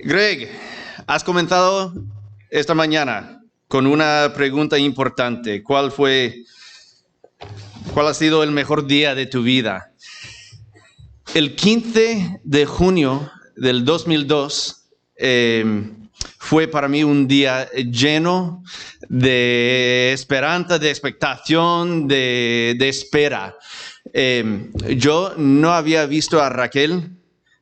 Greg, has comenzado esta mañana con una pregunta importante. ¿Cuál ha sido el mejor día de tu vida? El 15 de junio del 2002 fue para mí un día lleno de esperanza, de expectación, de espera. Yo no había visto a Raquel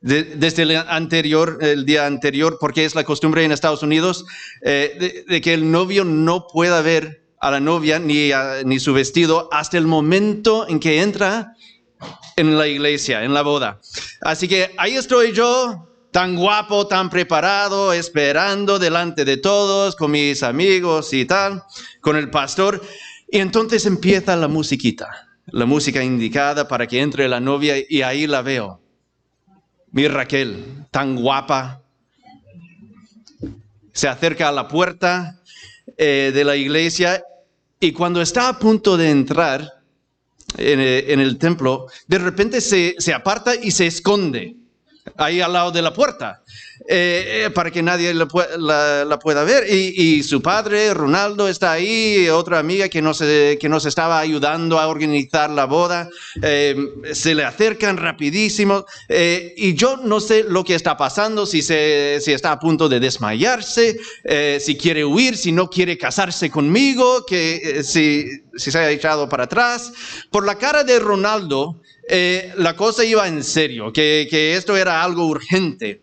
desde el día anterior, porque es la costumbre en Estados Unidos de que el novio no pueda ver a la novia ni su vestido hasta el momento en que entra en la iglesia, en la boda. Así que ahí estoy yo, tan guapo, tan preparado, esperando delante de todos, con mis amigos y tal, con el pastor. Y entonces empieza la musiquita, la música indicada para que entre la novia, y ahí la veo. Mi Raquel, tan guapa, se acerca a la puerta de la iglesia, y cuando está a punto de entrar en el templo, de repente se aparta y se esconde ahí al lado de la puerta para que nadie la pueda ver. Y su padre, Ronaldo, está ahí, otra amiga que nos estaba ayudando a organizar la boda. Se le acercan rapidísimo y yo no sé lo que está pasando, si está a punto de desmayarse, si quiere huir, si no quiere casarse conmigo, si se ha echado para atrás. Por la cara de Ronaldo, la cosa iba en serio, que esto era algo urgente.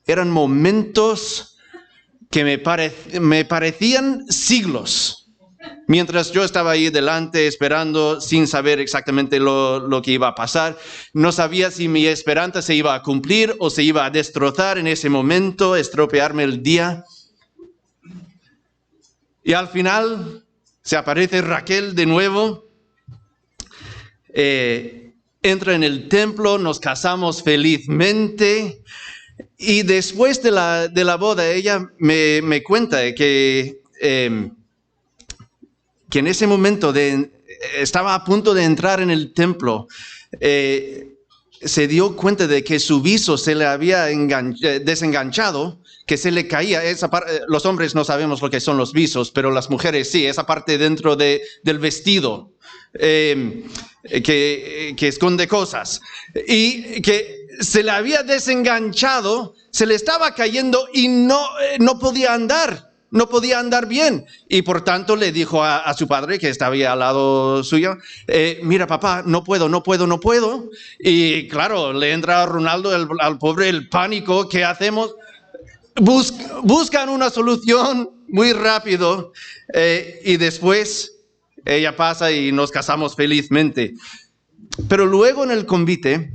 Eran momentos que me parecían siglos, mientras yo estaba ahí delante esperando sin saber exactamente lo que iba a pasar. No sabía si mi esperanza se iba a cumplir o se iba a destrozar en ese momento, estropearme el día. Y al final se aparece Raquel de nuevo. Entra en el templo, nos casamos felizmente, y después de la boda ella me cuenta que en ese momento estaba a punto de entrar en el templo. Se dio cuenta de que su viso se le había desenganchado, que se le caía. Los hombres no sabemos lo que son los visos, pero las mujeres sí, esa parte dentro del vestido que esconde cosas, y que se le había desenganchado, se le estaba cayendo y no podía andar bien. Y por tanto le dijo a su padre, que estaba ahí al lado suyo, mira papá, no puedo. Y claro, le entra a Ronaldo, al pobre, el pánico. ¿Qué hacemos? Buscan una solución muy rápido, y después ella pasa y nos casamos felizmente. Pero luego en el convite,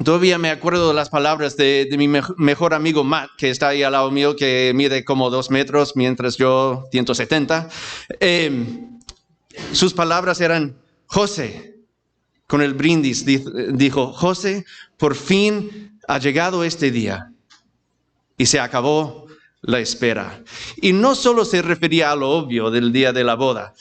todavía me acuerdo de las palabras de mi mejor amigo Matt, que está ahí al lado mío, que mide como 2 metros, mientras yo 170. Sus palabras eran: José, con el brindis, dijo: José, por fin ha llegado este día y se acabó la espera. Y no solo se refería a lo obvio del día de la boda,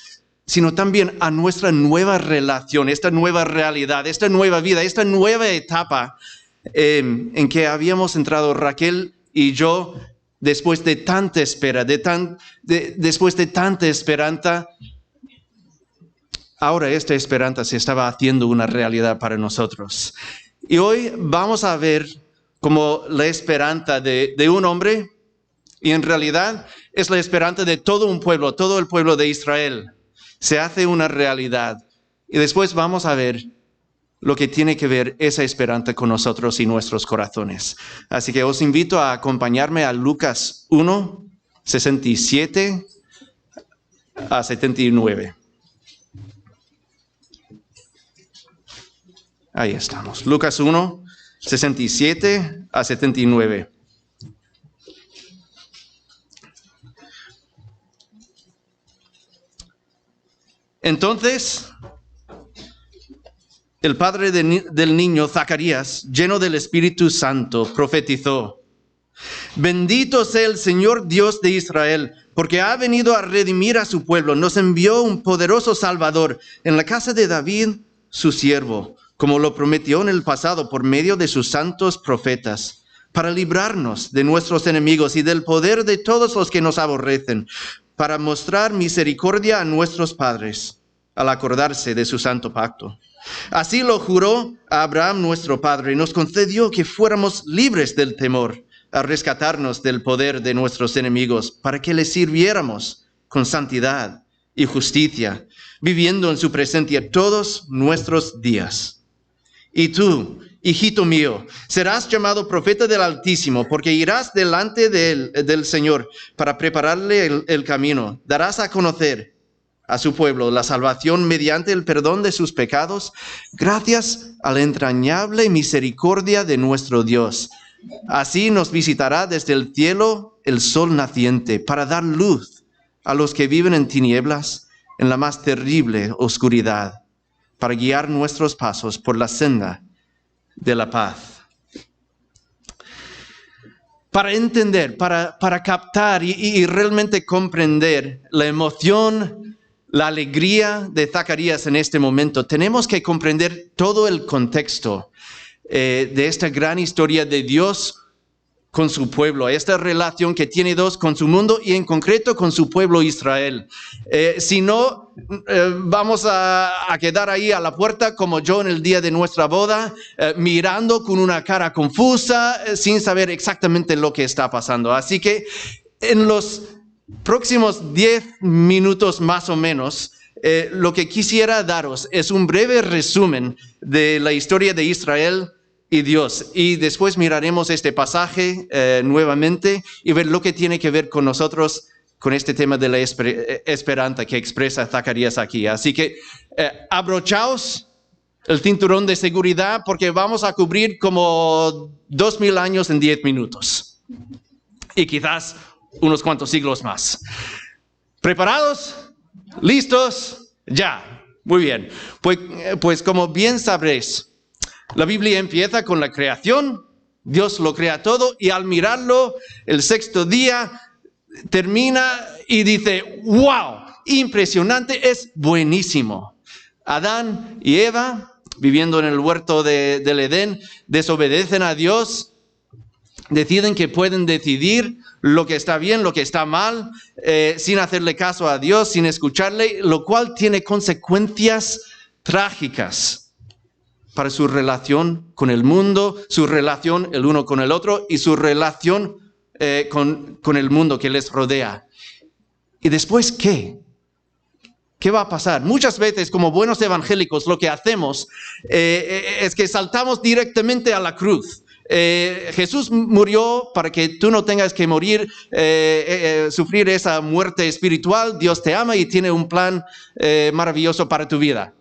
sino también a nuestra nueva relación, esta nueva realidad, esta nueva vida, esta nueva etapa en que habíamos entrado Raquel y yo después de tanta espera, después de tanta esperanza. Ahora esta esperanza se estaba haciendo una realidad para nosotros. Y hoy vamos a ver cómo la esperanza de un hombre, y en realidad es la esperanza de todo un pueblo, todo el pueblo de Israel, se hace una realidad. Y después vamos a ver lo que tiene que ver esa esperanza con nosotros y nuestros corazones. Así que os invito a acompañarme a Lucas 1, 67 a 79. Ahí estamos. Lucas 1, 67 a 79. Entonces, el padre del niño, Zacarías, lleno del Espíritu Santo, profetizó: Bendito sea el Señor Dios de Israel, porque ha venido a redimir a su pueblo. Nos envió un poderoso Salvador en la casa de David, su siervo, como lo prometió en el pasado por medio de sus santos profetas, para librarnos de nuestros enemigos y del poder de todos los que nos aborrecen, para mostrar misericordia a nuestros padres, al acordarse de su santo pacto. Así lo juró a Abraham nuestro padre y nos concedió que fuéramos libres del temor, a rescatarnos del poder de nuestros enemigos, para que le sirviéramos con santidad y justicia, viviendo en su presencia todos nuestros días. Y tú, hijito mío, serás llamado profeta del Altísimo, porque irás delante del Señor para prepararle el camino. Darás a conocer a su pueblo la salvación mediante el perdón de sus pecados, gracias a la entrañable misericordia de nuestro Dios. Así nos visitará desde el cielo el sol naciente, para dar luz a los que viven en tinieblas, en la más terrible oscuridad, para guiar nuestros pasos por la senda de la paz. Para entender, para captar y realmente comprender la emoción, la alegría de Zacarías en este momento, tenemos que comprender todo el contexto de esta gran historia de Dios con su pueblo, esta relación que tiene Dios con su mundo y en concreto con su pueblo Israel. Si no, vamos a quedar ahí a la puerta como yo en el día de nuestra boda, mirando con una cara confusa, sin saber exactamente lo que está pasando. Así que en los próximos 10 minutos más o menos, lo que quisiera daros es un breve resumen de la historia de Israel y Dios. Y después miraremos este pasaje nuevamente y ver lo que tiene que ver con nosotros, con este tema de la esperanza que expresa Zacarías aquí. Así que abrochaos el cinturón de seguridad porque vamos a cubrir como 2000 años en 10 minutos. Y quizás unos cuantos siglos más. ¿Preparados? ¿Listos? Ya. Muy bien. Pues como bien sabréis, la Biblia empieza con la creación. Dios lo crea todo y al mirarlo, el sexto día termina y dice, ¡wow! Impresionante, es buenísimo. Adán y Eva, viviendo en el huerto del Edén, desobedecen a Dios, deciden que pueden decidir lo que está bien, lo que está mal, sin hacerle caso a Dios, sin escucharle, lo cual tiene consecuencias trágicas para su relación con el mundo, su relación el uno con el otro y su relación con el mundo que les rodea. ¿Y después qué? ¿Qué va a pasar? Muchas veces, como buenos evangélicos, lo que hacemos es que saltamos directamente a la cruz. Jesús murió para que tú no tengas que morir, sufrir esa muerte espiritual. Dios te ama y tiene un plan maravilloso para tu vida.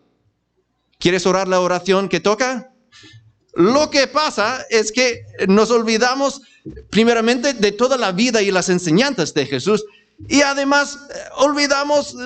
¿Quieres orar la oración que toca? Lo que pasa es que nos olvidamos primeramente de toda la vida y las enseñanzas de Jesús y además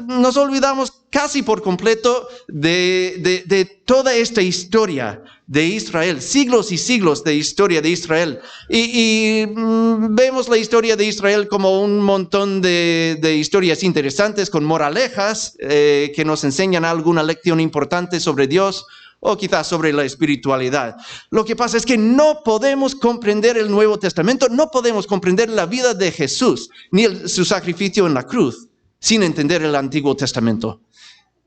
nos olvidamos casi por completo de toda esta historia de Israel, siglos y siglos de historia de Israel. Y vemos la historia de Israel como un montón de historias interesantes con moralejas que nos enseñan alguna lección importante sobre Dios o quizás sobre la espiritualidad. Lo que pasa es que no podemos comprender el Nuevo Testamento, no podemos comprender la vida de Jesús, ni su sacrificio en la cruz, sin entender el Antiguo Testamento.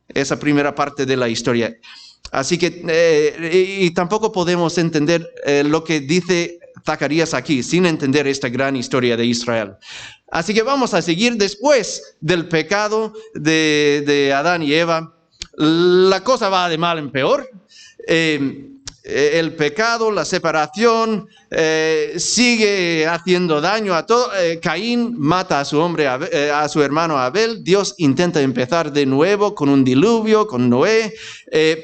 Esa primera parte de la historia. Así que, y tampoco podemos entender lo que dice Zacarías aquí, sin entender esta gran historia de Israel. Así que vamos a seguir después del pecado de Adán y Eva. La cosa va de mal en peor. El pecado, la separación, sigue haciendo daño a todo. Caín mata a su hermano Abel. Dios intenta empezar de nuevo con un diluvio, con Noé,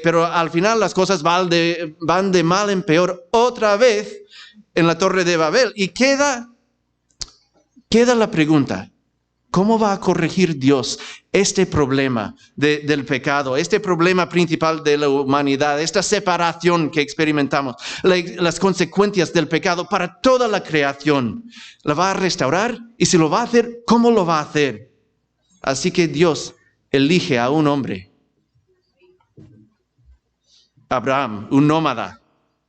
pero al final las cosas van de mal en peor otra vez en la Torre de Babel. Y queda la pregunta: ¿cómo va a corregir Dios este problema del pecado, este problema principal de la humanidad, esta separación que experimentamos, las consecuencias del pecado para toda la creación? ¿La va a restaurar? Y si lo va a hacer, ¿cómo lo va a hacer? Así que Dios elige a un hombre, Abraham, un nómada,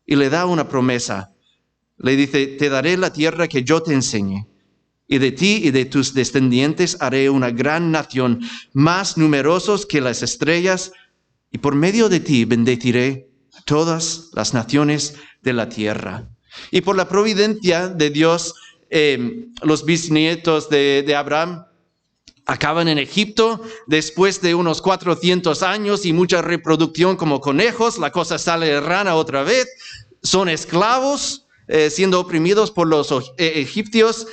y le da una promesa. Le dice, te daré la tierra que yo te enseñe, y de ti y de tus descendientes haré una gran nación, más numerosos que las estrellas, y por medio de ti bendeciré a todas las naciones de la tierra. Y por la providencia de Dios, los bisnietos de Abraham acaban en Egipto después de unos 400 años y mucha reproducción como conejos. La cosa sale de rana otra vez. Son esclavos siendo oprimidos por los egipcios,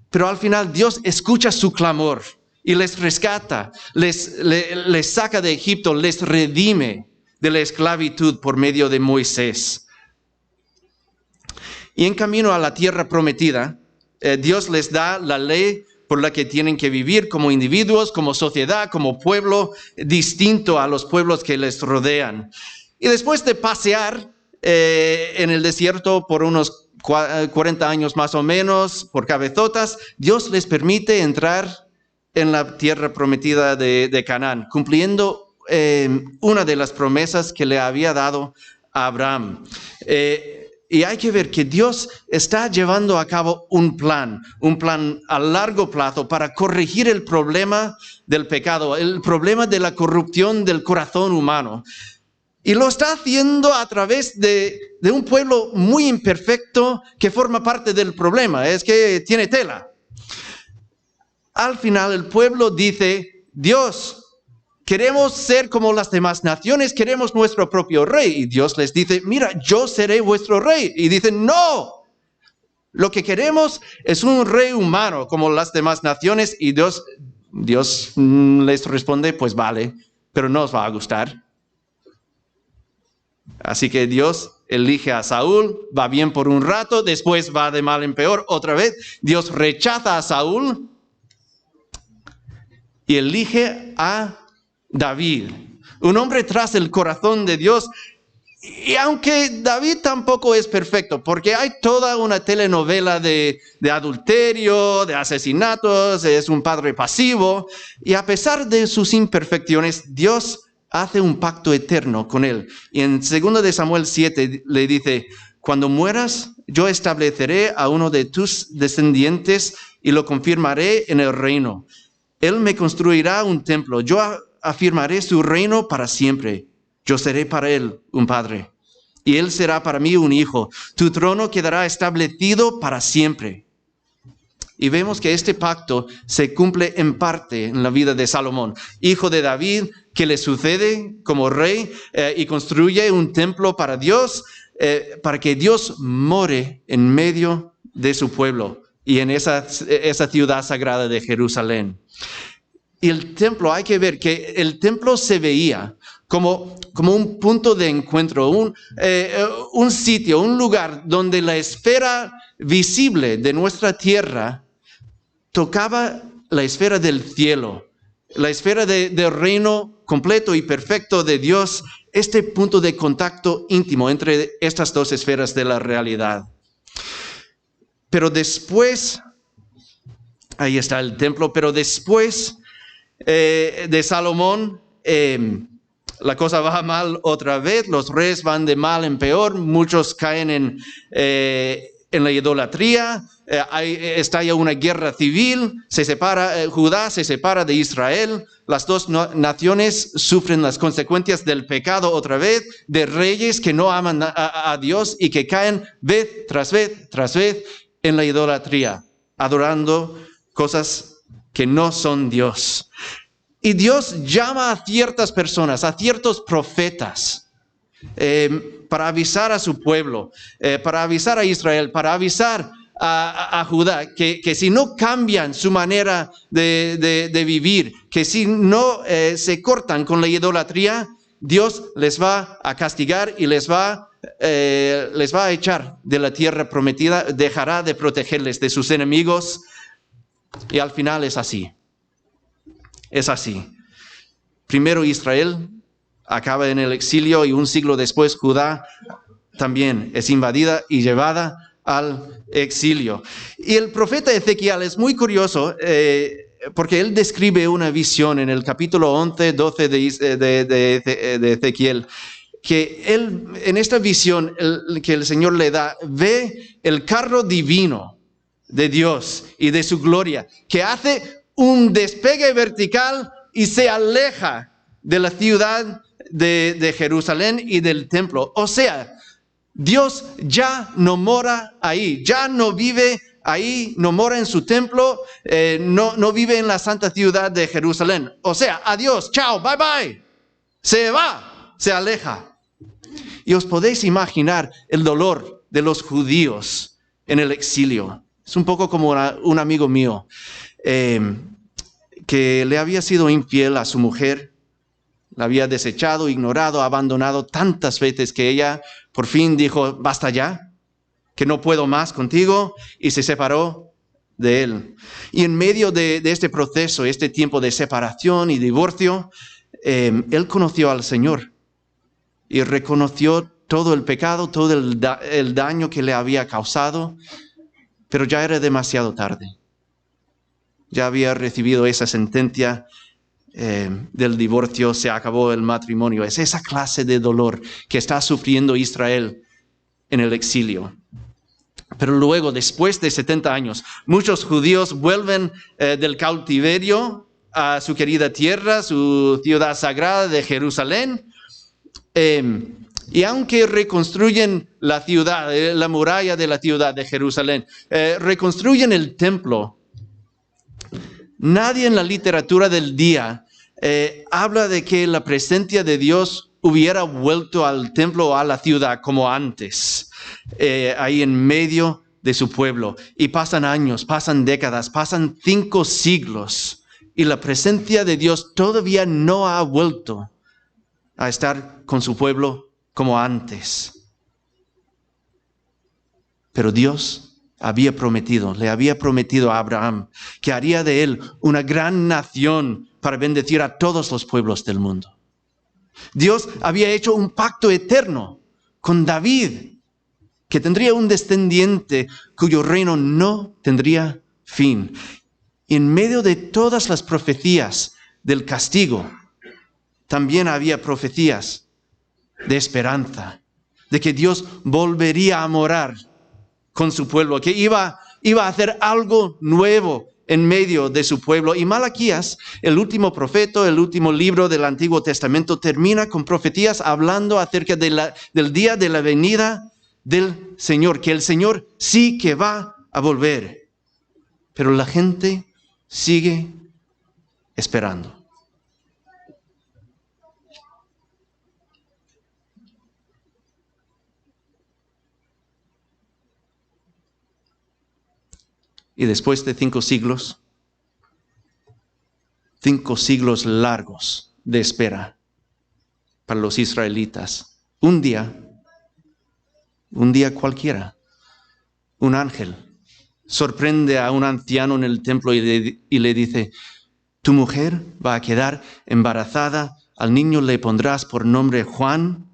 pero al final Dios escucha su clamor y les rescata, les saca de Egipto, les redime de la esclavitud por medio de Moisés. Y en camino a la tierra prometida, Dios les da la ley por la que tienen que vivir como individuos, como sociedad, como pueblo distinto a los pueblos que les rodean. Y después de pasear en el desierto por unos 40 años más o menos, por cabezotas, Dios les permite entrar en la tierra prometida de Canaán, cumpliendo una de las promesas que le había dado a Abraham. Y hay que ver que Dios está llevando a cabo un plan a largo plazo para corregir el problema del pecado, el problema de la corrupción del corazón humano. Y lo está haciendo a través de un pueblo muy imperfecto que forma parte del problema, es que tiene tela. Al final el pueblo dice, Dios, queremos ser como las demás naciones, queremos nuestro propio rey. Y Dios les dice, mira, yo seré vuestro rey. Y dicen, no, lo que queremos es un rey humano como las demás naciones. Y Dios les responde, pues vale, pero no os va a gustar. Así que Dios elige a Saúl, va bien por un rato, después va de mal en peor otra vez. Dios rechaza a Saúl y elige a David, un hombre tras el corazón de Dios. Y aunque David tampoco es perfecto, porque hay toda una telenovela de adulterio, de asesinatos, es un padre pasivo, y a pesar de sus imperfecciones, Dios hace un pacto eterno con él. Y en 2 de Samuel 7 le dice, cuando mueras, yo estableceré a uno de tus descendientes y lo confirmaré en el reino. Él me construirá un templo, yo afirmaré su reino para siempre. Yo seré para él un padre, y él será para mí un hijo. Tu trono quedará establecido para siempre. Y vemos que este pacto se cumple en parte en la vida de Salomón, hijo de David, que le sucede como rey y construye un templo para Dios, para que Dios more en medio de su pueblo y en esa ciudad sagrada de Jerusalén. Y el templo, hay que ver que el templo se veía como un punto de encuentro, un sitio, un lugar donde la esfera visible de nuestra tierra tocaba la esfera del cielo, la esfera del reino completo y perfecto de Dios, este punto de contacto íntimo entre estas dos esferas de la realidad. Pero después, ahí está el templo, pero después de Salomón, la cosa va mal otra vez, los reyes van de mal en peor, muchos caen en la idolatría, estalla una guerra civil, Judá se separa de Israel, las dos naciones sufren las consecuencias del pecado otra vez, de reyes que no aman a Dios y que caen vez tras vez tras vez en la idolatría, adorando cosas que no son Dios. Y Dios llama a ciertas personas, a ciertos profetas, para avisar a su pueblo, para avisar a Israel, para avisar a Judá, que si no cambian su manera de vivir, que si no se cortan con la idolatría, Dios les va a castigar y les va a echar de la tierra prometida, dejará de protegerles de sus enemigos. Y al final es así. Es así. Primero Israel acaba en el exilio y un siglo después Judá también es invadida y llevada al exilio. Y el profeta Ezequiel es muy curioso porque él describe una visión en el capítulo 11, 12 de Ezequiel. que él, en esta visión que el Señor le da, ve el carro divino de Dios y de su gloria, que hace un despegue vertical y se aleja de la ciudad de Jerusalén y del templo. O sea, Dios ya no mora ahí, ya no vive ahí, no mora en su templo, no vive en la santa ciudad de Jerusalén. O sea, adiós, chao, bye bye. Se va, se aleja. Y os podéis imaginar el dolor de los judíos en el exilio. Es un poco como un amigo mío que le había sido infiel a su mujer, la había desechado, ignorado, abandonado tantas veces que ella por fin dijo, basta ya, que no puedo más contigo, y se separó de él. Y en medio de este proceso, este tiempo de separación y divorcio, él conoció al Señor y reconoció todo el pecado, todo el daño que le había causado, pero ya era demasiado tarde. Ya había recibido esa sentencia del divorcio, se acabó el matrimonio. Es esa clase de dolor que está sufriendo Israel en el exilio. Pero luego, después de 70 años, muchos judíos vuelven del cautiverio a su querida tierra, su ciudad sagrada de Jerusalén. Y aunque reconstruyen la ciudad, la muralla de la ciudad de Jerusalén, reconstruyen el templo, nadie en la literatura del día habla de que la presencia de Dios hubiera vuelto al templo o a la ciudad como antes, ahí en medio de su pueblo. Y pasan años, pasan décadas, pasan 5 siglos, y la presencia de Dios todavía no ha vuelto a estar con su pueblo como antes. Pero Dios le había prometido a Abraham que haría de él una gran nación para bendecir a todos los pueblos del mundo. Dios había hecho un pacto eterno con David, que tendría un descendiente cuyo reino no tendría fin. En medio de todas las profecías del castigo, también había profecías de esperanza, de que Dios volvería a morar con su pueblo, que iba a hacer algo nuevo en medio de su pueblo. Y Malaquías, el último profeta, el último libro del Antiguo Testamento, termina con profecías hablando acerca del día de la venida del Señor, que el Señor sí que va a volver. Pero la gente sigue esperando. Y después de 5 siglos, 5 siglos largos de espera para los israelitas, un día cualquiera, un ángel sorprende a un anciano en el templo y le dice, tu mujer va a quedar embarazada, al niño le pondrás por nombre Juan,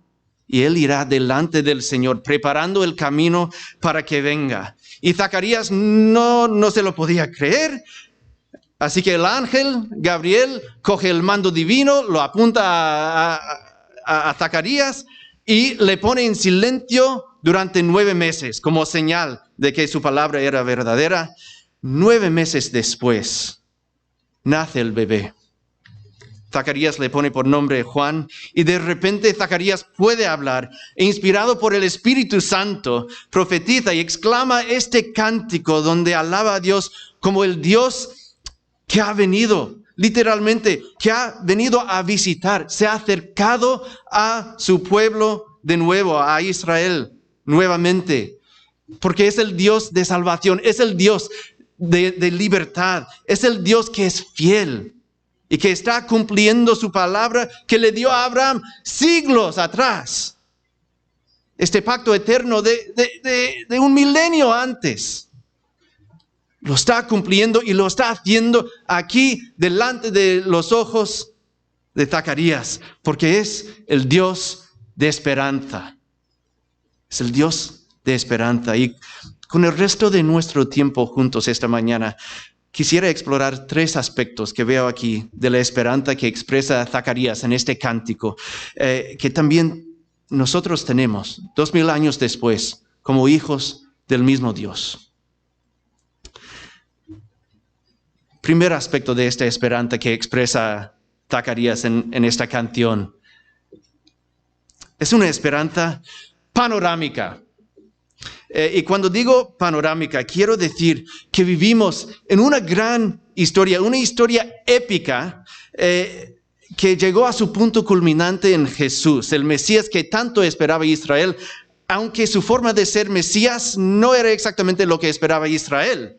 y él irá delante del Señor, preparando el camino para que venga. Y Zacarías no se lo podía creer. Así que el ángel Gabriel coge el mando divino, lo apunta a Zacarías y le pone en silencio durante 9 meses, como señal de que su palabra era verdadera. 9 meses después, nace el bebé. Zacarías le pone por nombre Juan, y de repente Zacarías puede hablar, e inspirado por el Espíritu Santo, profetiza y exclama este cántico donde alaba a Dios como el Dios que ha venido, literalmente, que ha venido a visitar, se ha acercado a su pueblo de nuevo, a Israel nuevamente, porque es el Dios de salvación, es el Dios de libertad, es el Dios que es fiel y que está cumpliendo su palabra que le dio a Abraham siglos atrás. Este pacto eterno de un milenio antes. Lo está cumpliendo y lo está haciendo aquí delante de los ojos de Zacarías, porque es el Dios de esperanza. Es el Dios de esperanza. Y con el resto de nuestro tiempo juntos esta mañana, quisiera explorar 3 aspectos que veo aquí de la esperanza que expresa Zacarías en este cántico, que también nosotros tenemos 2000 años después como hijos del mismo Dios. Primer aspecto de esta esperanza que expresa Zacarías en esta canción. Es una esperanza panorámica. Y cuando digo panorámica, quiero decir que vivimos en una gran historia, una historia épica que llegó a su punto culminante en Jesús, el Mesías que tanto esperaba Israel, aunque su forma de ser Mesías no era exactamente lo que esperaba Israel.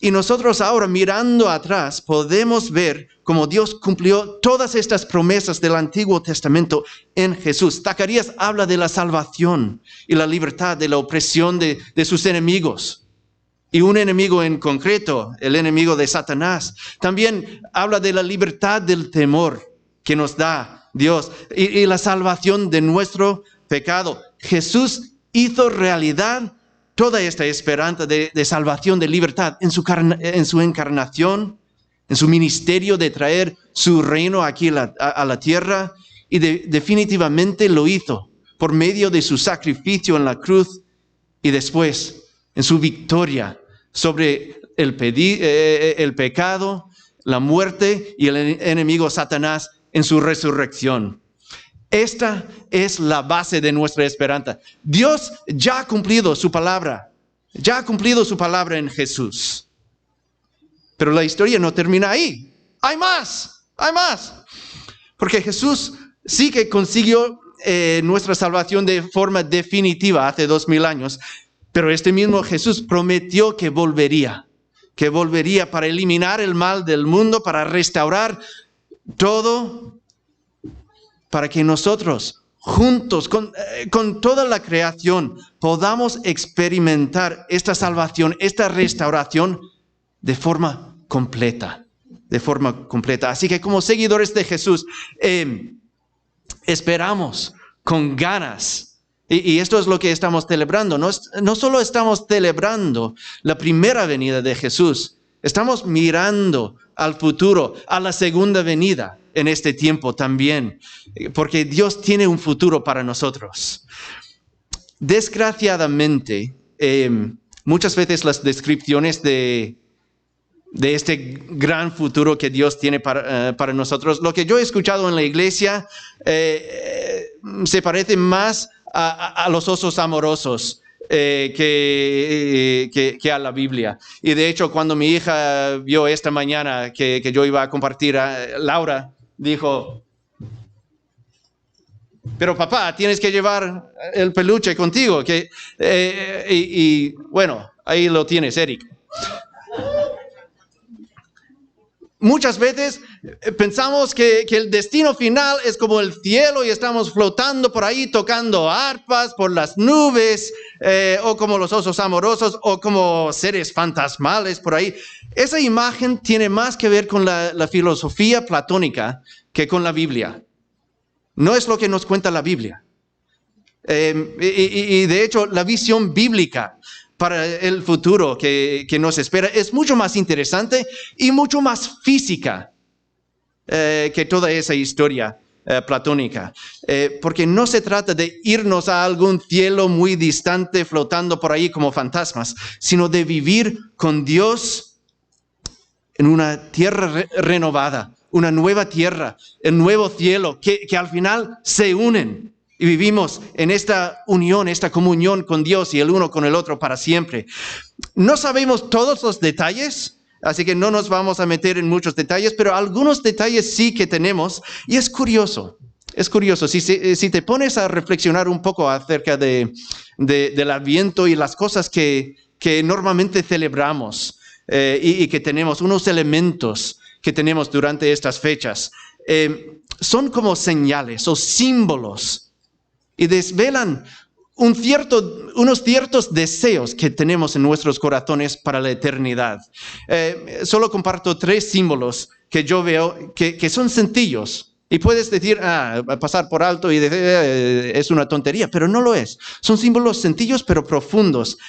Y nosotros ahora, mirando atrás, podemos ver cómo Dios cumplió todas estas promesas del Antiguo Testamento en Jesús. Zacarías habla de la salvación y la libertad de la opresión de sus enemigos. Y un enemigo en concreto, el enemigo de Satanás. También habla de la libertad del temor que nos da Dios y la salvación de nuestro pecado. Jesús hizo realidad toda esta esperanza de salvación, de libertad en su encarnación, en su ministerio de traer su reino aquí a la tierra, y definitivamente lo hizo por medio de su sacrificio en la cruz y después en su victoria sobre el pecado, la muerte y el enemigo Satanás en su resurrección. Esta es la base de nuestra esperanza. Dios ya ha cumplido su palabra. Ya ha cumplido su palabra en Jesús. Pero la historia no termina ahí. Hay más, hay más. Porque Jesús sí que consiguió nuestra salvación de forma definitiva hace 2000 años. Pero este mismo Jesús prometió que volvería para eliminar el mal del mundo, para restaurar todo, para que nosotros juntos, con toda la creación, podamos experimentar esta salvación, esta restauración de forma completa. Así que como seguidores de Jesús, esperamos con ganas. Y esto es lo que estamos celebrando. No solo estamos celebrando la primera venida de Jesús, estamos mirando al futuro, a la segunda venida en este tiempo también, porque Dios tiene un futuro para nosotros. Desgraciadamente, muchas veces las descripciones de este gran futuro que Dios tiene para nosotros, lo que yo he escuchado en la iglesia se parece más a los osos amorosos que a la Biblia. Y de hecho, cuando mi hija vio esta mañana que yo iba a compartir, Laura dijo: pero papá, tienes que llevar el peluche contigo. Y bueno, ahí lo tienes, Eric. Muchas veces pensamos que el destino final es como el cielo y estamos flotando por ahí tocando arpas por las nubes, o como los osos amorosos, o como seres fantasmales por ahí. Esa imagen tiene más que ver con la filosofía platónica que con la Biblia. No es lo que nos cuenta la Biblia. Y de hecho, la visión bíblica para el futuro que nos espera es mucho más interesante y mucho más física que toda esa historia platónica. Porque no se trata de irnos a algún cielo muy distante flotando por ahí como fantasmas, sino de vivir con Dios en una tierra renovada, una nueva tierra, el nuevo cielo, que al final se unen. Y vivimos en esta unión, esta comunión con Dios y el uno con el otro para siempre. No sabemos todos los detalles, así que no nos vamos a meter en muchos detalles, pero algunos detalles sí que tenemos. Y es curioso. Si te pones a reflexionar un poco acerca del Adviento y las cosas que normalmente celebramos y que tenemos, unos elementos que tenemos durante estas fechas, son como señales o símbolos. Y desvelan unos ciertos deseos que tenemos en nuestros corazones para la eternidad. Solo comparto 3 símbolos que yo veo que son sencillos. Y puedes decir, pasar por alto y decir, es una tontería, pero no lo es. Son símbolos sencillos pero profundos.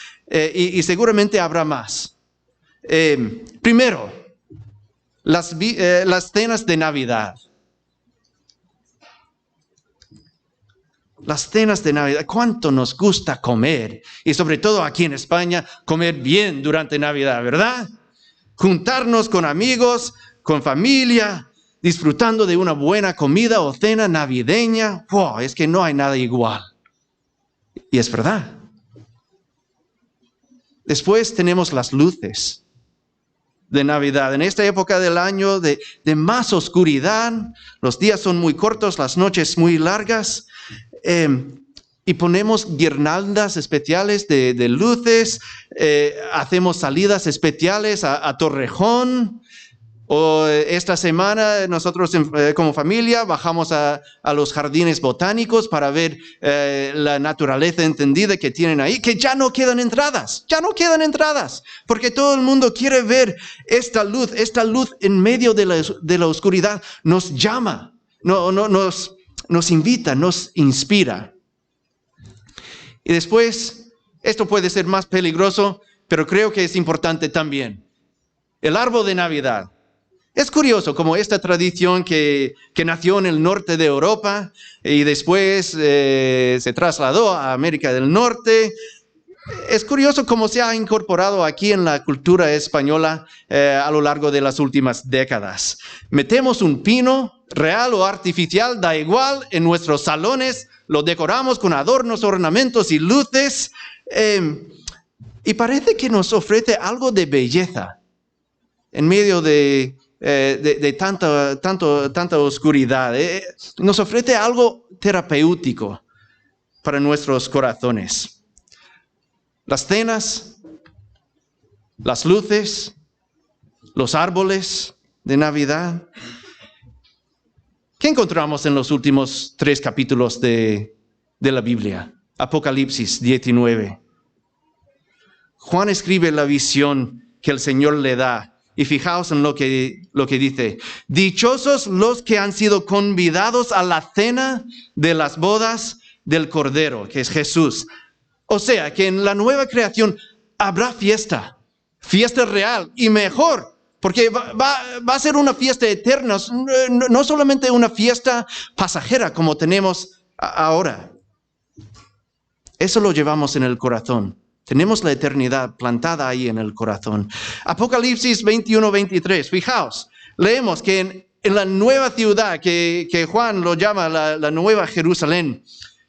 Y seguramente habrá más. Primero, las cenas de Navidad. Las cenas de Navidad, cuánto nos gusta comer. Y sobre todo aquí en España, comer bien durante Navidad, ¿verdad? Juntarnos con amigos, con familia, disfrutando de una buena comida o cena navideña. ¡Wow! Es que no hay nada igual. Y es verdad. Después tenemos las luces de Navidad. En esta época del año de más oscuridad, los días son muy cortos, las noches muy largas, y ponemos guirnaldas especiales de luces, hacemos salidas especiales a Torrejón, o esta semana nosotros como familia bajamos a los jardines botánicos para ver la naturaleza encendida que tienen ahí, que ya no quedan entradas, porque todo el mundo quiere ver esta luz en medio de la oscuridad, nos llama, nos invita, nos inspira. Y después, esto puede ser más peligroso, pero creo que es importante también, el árbol de Navidad. Es curioso como esta tradición que nació en el norte de Europa y después se trasladó a América del Norte. Es curioso cómo se ha incorporado aquí en la cultura española a lo largo de las últimas décadas. Metemos un pino real o artificial, da igual, en nuestros salones, lo decoramos con adornos, ornamentos y luces, y parece que nos ofrece algo de belleza en medio de tanta oscuridad. Nos ofrece algo terapéutico para nuestros corazones. Las cenas, las luces, los árboles de Navidad. ¿Qué encontramos en los últimos 3 capítulos de la Biblia? Apocalipsis 19. Juan escribe la visión que el Señor le da. Y fijaos en lo que dice. Dichosos los que han sido convidados a la cena de las bodas del Cordero, que es Jesús. O sea, que en la nueva creación habrá fiesta real y mejor, porque va a ser una fiesta eterna, no solamente una fiesta pasajera como tenemos ahora. Eso lo llevamos en el corazón. Tenemos la eternidad plantada ahí en el corazón. Apocalipsis 21-23, fijaos, leemos que en la nueva ciudad que Juan lo llama la nueva Jerusalén,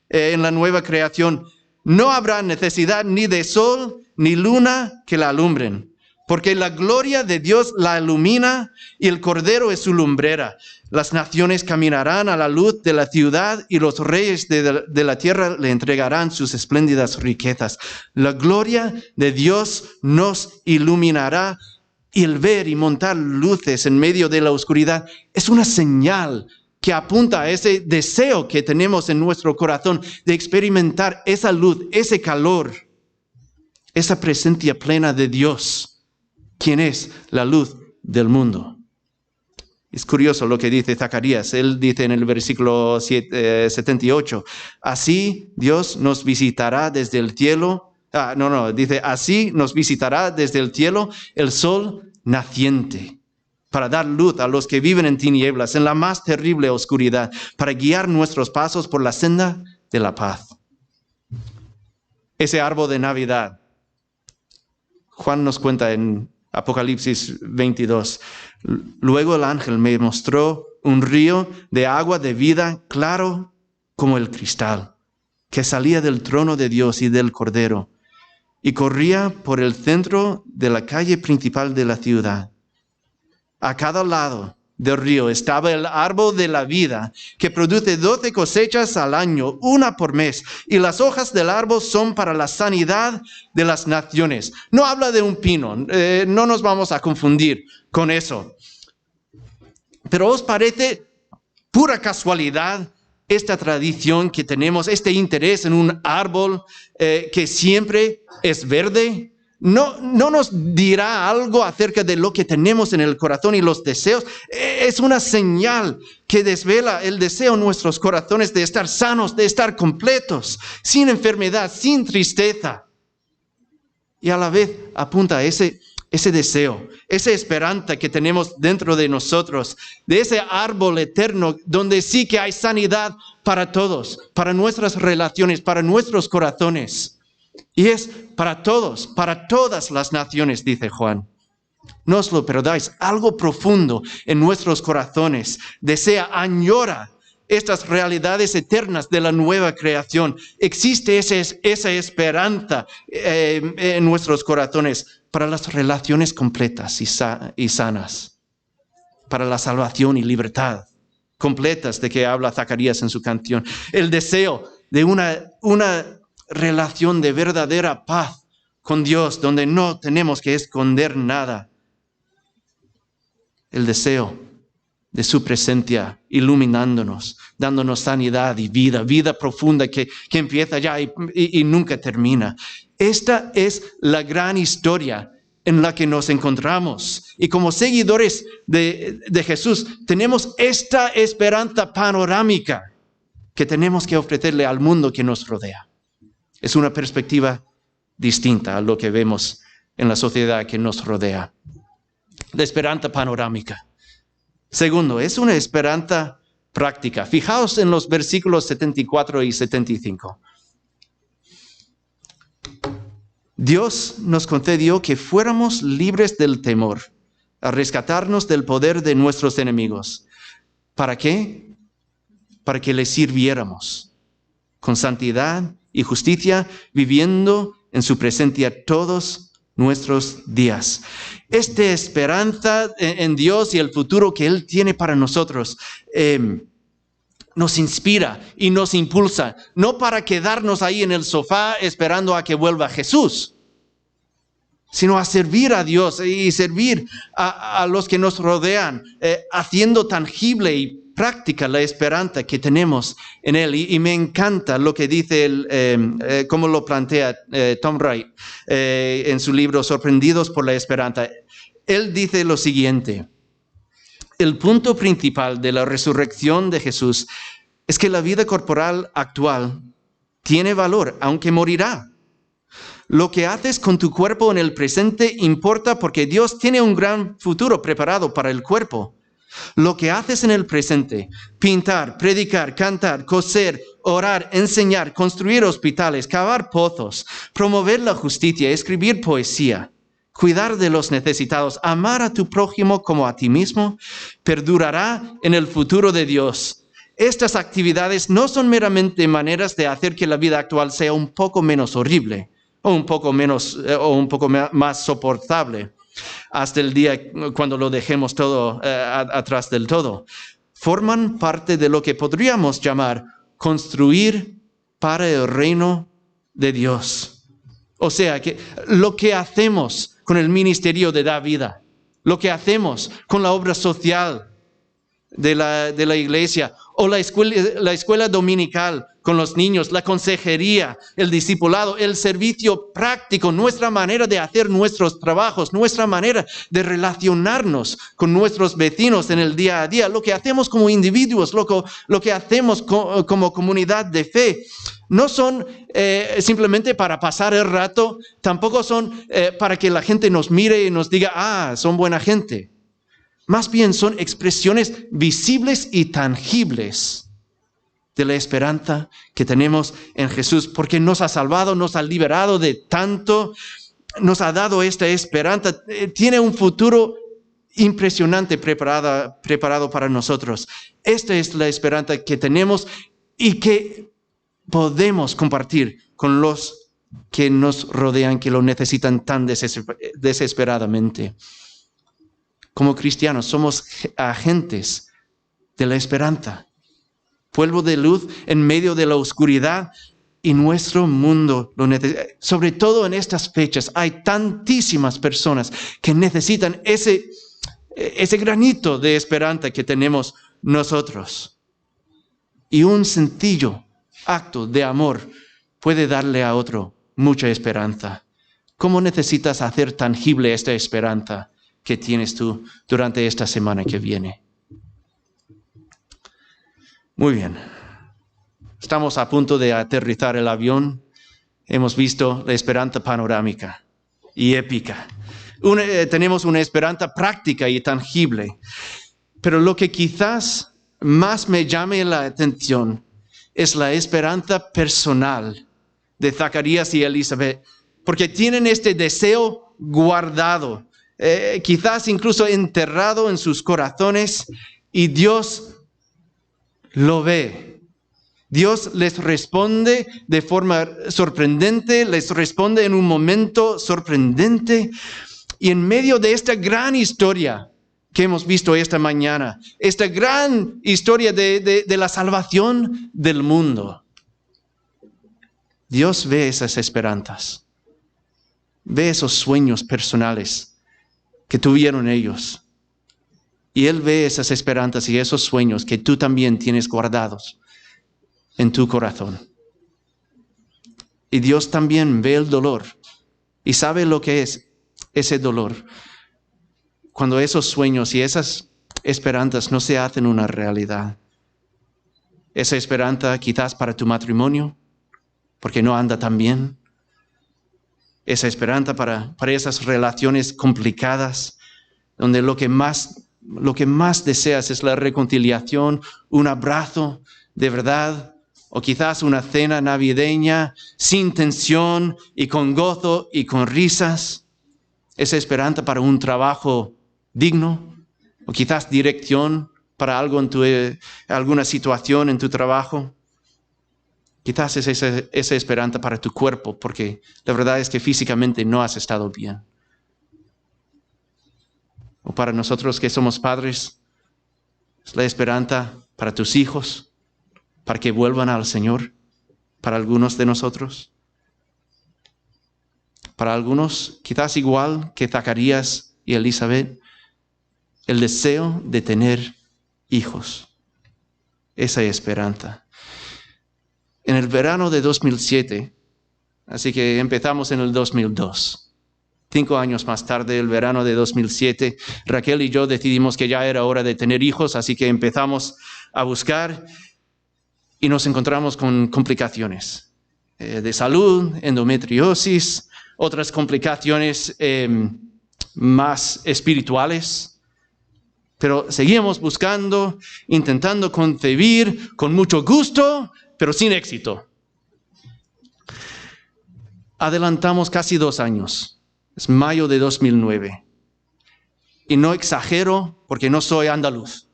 en la nueva creación, no habrá necesidad ni de sol ni luna que la alumbren, porque la gloria de Dios la ilumina y el Cordero es su lumbrera. Las naciones caminarán a la luz de la ciudad y los reyes de la tierra le entregarán sus espléndidas riquezas. La gloria de Dios nos iluminará y el ver y montar luces en medio de la oscuridad es una señal que apunta a ese deseo que tenemos en nuestro corazón de experimentar esa luz, ese calor, esa presencia plena de Dios, quien es la luz del mundo. Es curioso lo que dice Zacarías. Él dice en el versículo 78, así Dios nos visitará desde el cielo. Dice, así nos visitará desde el cielo el sol naciente, para dar luz a los que viven en tinieblas, en la más terrible oscuridad, para guiar nuestros pasos por la senda de la paz. Ese árbol de Navidad, Juan nos cuenta en Apocalipsis 22. Luego el ángel me mostró un río de agua de vida claro como el cristal, que salía del trono de Dios y del Cordero, y corría por el centro de la calle principal de la ciudad. A cada lado del río estaba el árbol de la vida, que produce 12 cosechas al año, una por mes, y las hojas del árbol son para la sanidad de las naciones. No habla de un pino, no nos vamos a confundir con eso. Pero ¿os parece pura casualidad esta tradición que tenemos, este interés en un árbol que siempre es verde? ¿No nos dirá algo acerca de lo que tenemos en el corazón y los deseos? Es una señal que desvela el deseo en nuestros corazones de estar sanos, de estar completos, sin enfermedad, sin tristeza. Y a la vez apunta a ese ese deseo, esa esperanza que tenemos dentro de nosotros, de ese árbol eterno donde sí que hay sanidad para todos, para nuestras relaciones, para nuestros corazones. Y es para todos, para todas las naciones, dice Juan. No os lo perdáis, algo profundo en nuestros corazones desea, añora estas realidades eternas de la nueva creación. Existe esa esperanza en nuestros corazones para las relaciones completas y sanas, para la salvación y libertad completas de que habla Zacarías en su canción. El deseo de una relación de verdadera paz con Dios, donde no tenemos que esconder nada. El deseo de su presencia iluminándonos, dándonos sanidad y vida profunda que empieza ya y nunca termina. Esta es la gran historia en la que nos encontramos. Y como seguidores de Jesús, tenemos esta esperanza panorámica que tenemos que ofrecerle al mundo que nos rodea. Es una perspectiva distinta a lo que vemos en la sociedad que nos rodea. La esperanza panorámica. Segundo, es una esperanza práctica. Fijaos en los versículos 74 y 75. Dios nos concedió que fuéramos libres del temor, a rescatarnos del poder de nuestros enemigos. ¿Para qué? Para que le sirviéramos con santidad y justicia, viviendo en su presencia todos nuestros días. Esta esperanza en Dios y el futuro que Él tiene para nosotros nos inspira y nos impulsa, no para quedarnos ahí en el sofá esperando a que vuelva Jesús, sino a servir a Dios y servir a los que nos rodean, haciendo tangible y práctica la esperanza que tenemos en Él. Y me encanta lo que dice, cómo lo plantea Tom Wright en su libro Sorprendidos por la Esperanza. Él dice lo siguiente: el punto principal de la resurrección de Jesús es que la vida corporal actual tiene valor, aunque morirá. Lo que haces con tu cuerpo en el presente importa porque Dios tiene un gran futuro preparado para el cuerpo. Lo que haces en el presente, pintar, predicar, cantar, coser, orar, enseñar, construir hospitales, cavar pozos, promover la justicia, escribir poesía, cuidar de los necesitados, amar a tu prójimo como a ti mismo, perdurará en el futuro de Dios. Estas actividades no son meramente maneras de hacer que la vida actual sea un poco menos horrible o un poco más soportable hasta el día cuando lo dejemos todo atrás del todo. Forman parte de lo que podríamos llamar construir para el reino de Dios. O sea, que lo que hacemos con el ministerio de Da Vida, lo que hacemos con la obra social de la iglesia, o la escuela dominical con los niños, la consejería, el discipulado, el servicio práctico, nuestra manera de hacer nuestros trabajos, nuestra manera de relacionarnos con nuestros vecinos en el día a día, lo que hacemos como individuos, lo que hacemos como comunidad de fe, no son simplemente para pasar el rato, tampoco son para que la gente nos mire y nos diga, son buena gente. Más bien son expresiones visibles y tangibles de la esperanza que tenemos en Jesús, porque nos ha salvado, nos ha liberado de tanto, nos ha dado esta esperanza, tiene un futuro impresionante preparado para nosotros. Esta es la esperanza que tenemos y que podemos compartir con los que nos rodean, que lo necesitan tan desesperadamente. Como cristianos somos agentes de la esperanza, pueblo de luz en medio de la oscuridad, y nuestro mundo lo necesita. Sobre todo en estas fechas hay tantísimas personas que necesitan ese granito de esperanza que tenemos nosotros. Y un sencillo acto de amor puede darle a otro mucha esperanza. ¿Cómo necesitas hacer tangible esta esperanza que tienes tú durante esta semana que viene? Muy bien. Estamos a punto de aterrizar el avión. Hemos visto la esperanza panorámica y épica. tenemos una esperanza práctica y tangible. Pero lo que quizás más me llame la atención es la esperanza personal de Zacarías y Elizabeth, porque tienen este deseo guardado, quizás incluso enterrado en sus corazones, y Dios lo ve. Dios les responde de forma sorprendente, les responde en un momento sorprendente, y en medio de esta gran historia que hemos visto esta mañana, esta gran historia de la salvación del mundo, Dios ve esas esperanzas, ve esos sueños personales que tuvieron ellos, y Él ve esas esperanzas y esos sueños que tú también tienes guardados en tu corazón. Y Dios también ve el dolor y sabe lo que es ese dolor cuando esos sueños y esas esperanzas no se hacen una realidad. Esa esperanza quizás para tu matrimonio, porque no anda tan bien. Esa esperanza para esas relaciones complicadas, donde lo que más deseas es la reconciliación, un abrazo de verdad, o quizás una cena navideña sin tensión y con gozo y con risas. Esa esperanza para un trabajo digno, o quizás dirección para algo alguna situación en tu trabajo. Quizás es esa esperanza para tu cuerpo, porque la verdad es que físicamente no has estado bien. O para nosotros que somos padres, es la esperanza para tus hijos, para que vuelvan al Señor, para algunos de nosotros. Para algunos, quizás igual que Zacarías y Elizabeth, el deseo de tener hijos, esa esperanza. En el verano de 2007, así que empezamos en el 2002, 5 años más tarde, el verano de 2007, Raquel y yo decidimos que ya era hora de tener hijos, así que empezamos a buscar y nos encontramos con complicaciones de salud, endometriosis, otras complicaciones más espirituales. Pero seguíamos buscando, intentando concebir con mucho gusto, pero sin éxito. Adelantamos casi 2 años. Es mayo de 2009. Y no exagero porque no soy andaluz.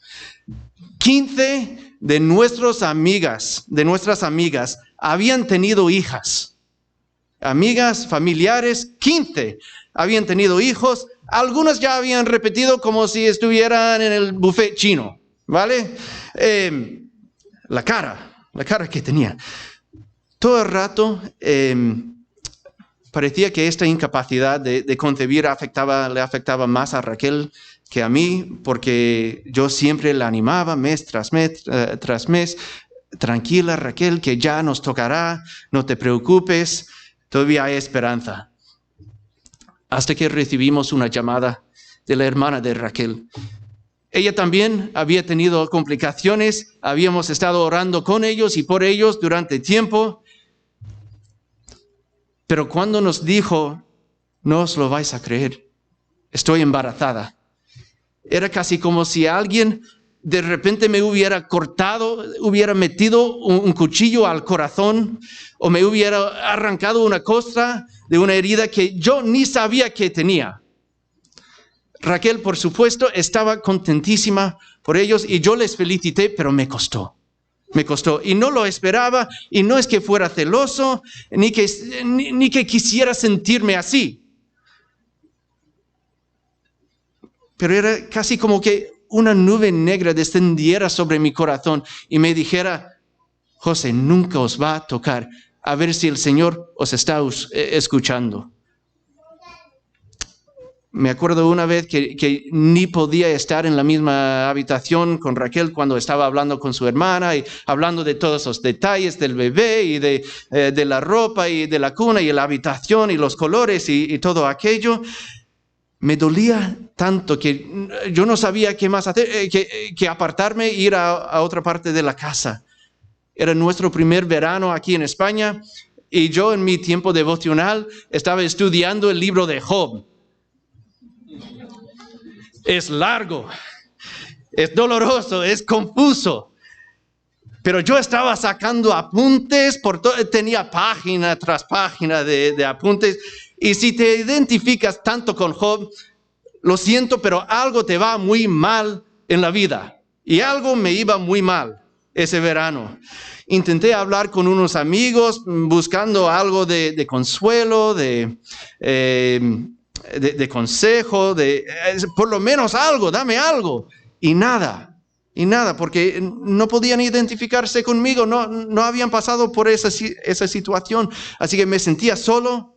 15 de nuestras amigas habían tenido hijas. Amigas, familiares, 15 habían tenido hijos. Algunos ya habían repetido como si estuvieran en el buffet chino, ¿vale? La cara que tenía. Todo el rato parecía que esta incapacidad de concebir le afectaba más a Raquel que a mí, porque yo siempre la animaba mes tras mes. Tranquila, Raquel, que ya nos tocará, no te preocupes, todavía hay esperanza. Hasta que recibimos una llamada de la hermana de Raquel. Ella también había tenido complicaciones, habíamos estado orando con ellos y por ellos durante tiempo, pero cuando nos dijo, no os lo vais a creer, estoy embarazada. Era casi como si alguien de repente me hubiera metido un cuchillo al corazón o me hubiera arrancado una costra de una herida que yo ni sabía que tenía. Raquel, por supuesto, estaba contentísima por ellos y yo les felicité, pero me costó. Y no lo esperaba, y no es que fuera celoso, ni que quisiera sentirme así. Pero era casi como que una nube negra descendiera sobre mi corazón y me dijera, José, nunca os va a tocar, a ver si el Señor os está escuchando. Me acuerdo una vez que ni podía estar en la misma habitación con Raquel cuando estaba hablando con su hermana y hablando de todos los detalles del bebé y de la ropa y de la cuna y la habitación y los colores y todo aquello. Me dolía tanto que yo no sabía qué más hacer, que apartarme e ir a otra parte de la casa. Era nuestro primer verano aquí en España y yo en mi tiempo devocional estaba estudiando el libro de Job. es largo, es doloroso, es confuso. Pero yo estaba sacando apuntes, tenía página tras página de apuntes. Y si te identificas tanto con Job, lo siento, pero algo te va muy mal en la vida. Y algo me iba muy mal ese verano. Intenté hablar con unos amigos buscando algo de consuelo, de consejo, por lo menos algo, dame algo. Y nada, porque no podían identificarse conmigo, no habían pasado por esa situación. Así que me sentía solo,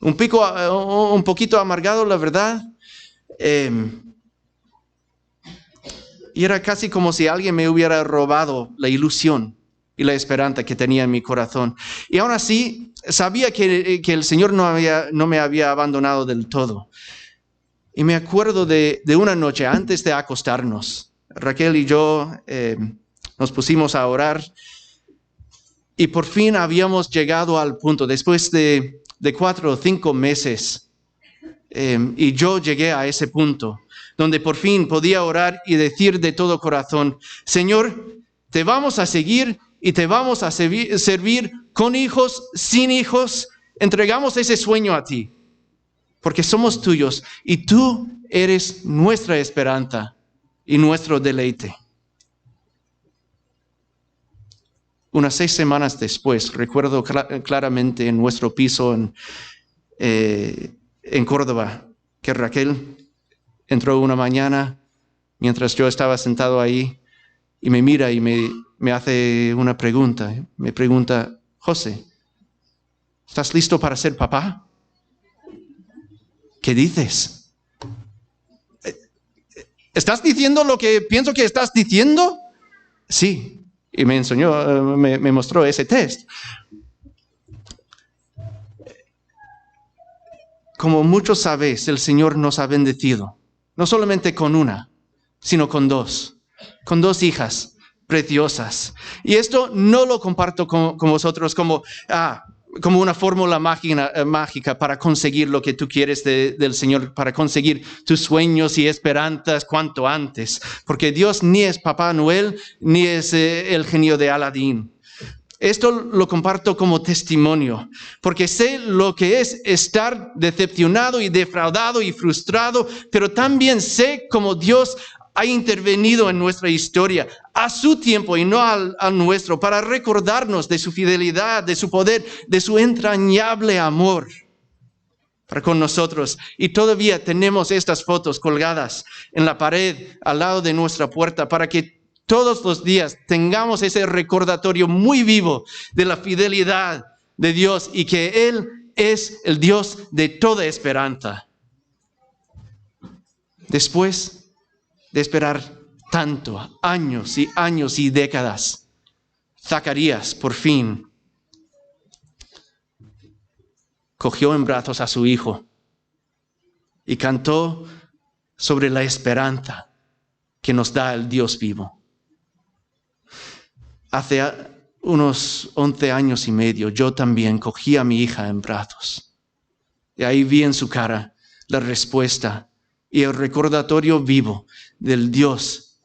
un poquito amargado, la verdad. Y era casi como si alguien me hubiera robado la ilusión y la esperanza que tenía en mi corazón. Y aún así, sabía que el Señor no me había abandonado del todo. Y me acuerdo de una noche antes de acostarnos. Raquel y yo nos pusimos a orar y por fin habíamos llegado al punto, después de 4 o 5 meses, y yo llegué a ese punto, donde por fin podía orar y decir de todo corazón, Señor, te vamos a seguir y te vamos a servir con hijos, sin hijos, entregamos ese sueño a ti, porque somos tuyos y tú eres nuestra esperanza y nuestro deleite. Unas 6 semanas después, recuerdo claramente en nuestro piso en Córdoba, que Raquel entró una mañana mientras yo estaba sentado ahí y me mira y me hace una pregunta. Me pregunta, José, ¿estás listo para ser papá? ¿Qué dices? ¿Estás diciendo lo que pienso que estás diciendo? Sí. Y me enseñó, me mostró ese test. Como muchos sabéis, el Señor nos ha bendecido. No solamente con una, sino con 2. Con 2 hijas preciosas. Y esto no lo comparto con vosotros como una fórmula mágica para conseguir lo que tú quieres del Señor, para conseguir tus sueños y esperanzas cuanto antes. Porque Dios ni es Papá Noel, ni es el genio de Aladín. Esto lo comparto como testimonio, porque sé lo que es estar decepcionado y defraudado y frustrado, pero también sé cómo Dios ha intervenido en nuestra historia a su tiempo y no al nuestro, para recordarnos de su fidelidad, de su poder, de su entrañable amor para con nosotros. Y todavía tenemos estas fotos colgadas en la pared al lado de nuestra puerta para que todos los días tengamos ese recordatorio muy vivo de la fidelidad de Dios y que Él es el Dios de toda esperanza. Después de esperar tanto, años y años y décadas, Zacarías por fin cogió en brazos a su hijo y cantó sobre la esperanza que nos da el Dios vivo. Hace unos 11 años y medio, yo también cogí a mi hija en brazos. Y ahí vi en su cara la respuesta y el recordatorio vivo del Dios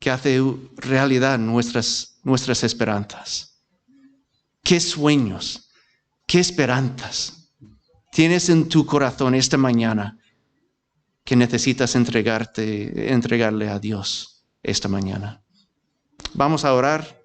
que hace realidad nuestras esperanzas. ¿Qué sueños, qué esperanzas tienes en tu corazón esta mañana que necesitas entregarle a Dios esta mañana? Vamos a orar.